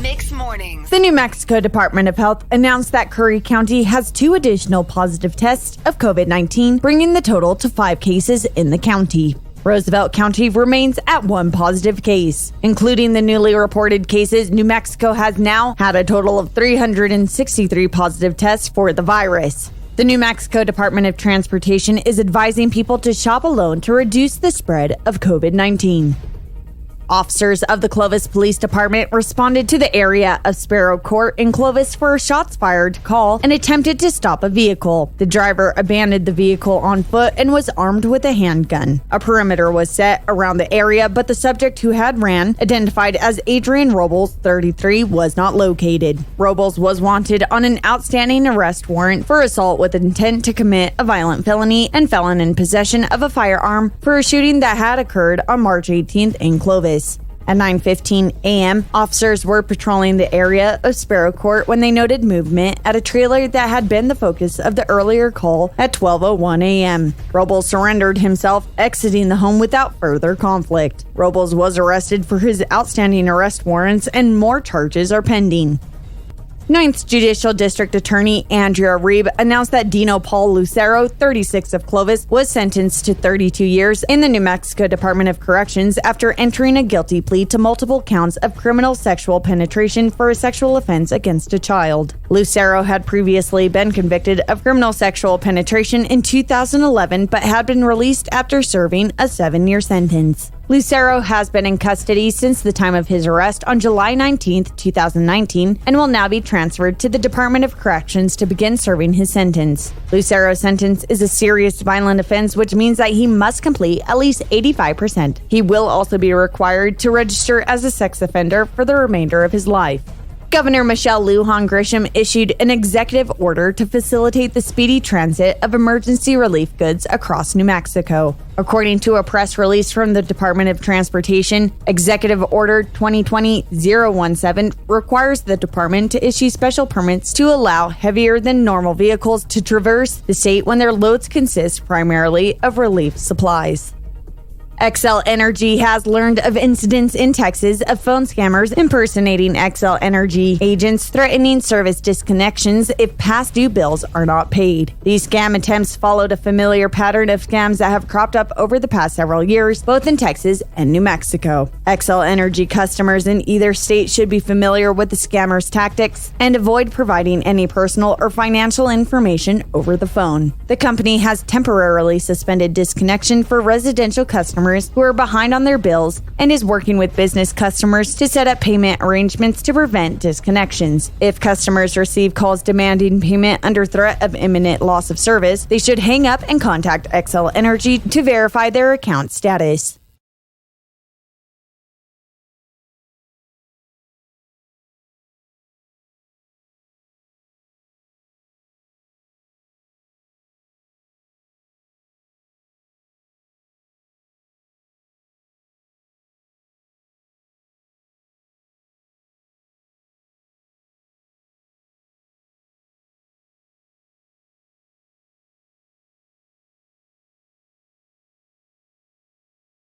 Mixed Mornings. The New Mexico Department of Health announced that Curry County has 2 additional positive tests of COVID-19, bringing the total to 5 cases in the county. Roosevelt County remains at 1 positive case. Including the newly reported cases, New Mexico has now had a total of 363 positive tests for the virus. The New Mexico Department of Transportation is advising people to shop alone to reduce the spread of COVID-19. Officers of the Clovis Police Department responded to the area of Sparrow Court in Clovis for a shots fired call and attempted to stop a vehicle. The driver abandoned the vehicle on foot and was armed with a handgun. A perimeter was set around the area, but the subject who had ran, identified as Adrian Robles, 33, was not located. Robles was wanted on an outstanding arrest warrant for assault with intent to commit a violent felony and felon in possession of a firearm for a shooting that had occurred on March 18th in Clovis. At 9:15 a.m., officers were patrolling the area of Sparrow Court when they noted movement at a trailer that had been the focus of the earlier call at 12:01 a.m. Robles surrendered himself, exiting the home without further conflict. Robles was arrested for his outstanding arrest warrants, and more charges are pending. 9th Judicial District Attorney Andrea Reeb announced that Dino Paul Lucero, 36 of Clovis, was sentenced to 32 years in the New Mexico Department of Corrections after entering a guilty plea to multiple counts of criminal sexual penetration for a sexual offense against a child. Lucero had previously been convicted of criminal sexual penetration in 2011 but had been released after serving a 7-year sentence. Lucero has been in custody since the time of his arrest on July 19, 2019, and will now be transferred to the Department of Corrections to begin serving his sentence. Lucero's sentence is a serious violent offense, which means that he must complete at least 85%. He will also be required to register as a sex offender for the remainder of his life. Governor Michelle Lujan Grisham issued an executive order to facilitate the speedy transit of emergency relief goods across New Mexico. According to a press release from the Department of Transportation, Executive Order 2020-017 requires the department to issue special permits to allow heavier than normal vehicles to traverse the state when their loads consist primarily of relief supplies. Xcel Energy has learned of incidents in Texas of phone scammers impersonating Xcel Energy agents threatening service disconnections if past due bills are not paid. These scam attempts followed a familiar pattern of scams that have cropped up over the past several years, both in Texas and New Mexico. Xcel Energy customers in either state should be familiar with the scammers' tactics and avoid providing any personal or financial information over the phone. The company has temporarily suspended disconnection for residential customers who are behind on their bills and is working with business customers to set up payment arrangements to prevent disconnections. If customers receive calls demanding payment under threat of imminent loss of service, they should hang up and contact Xcel Energy to verify their account status.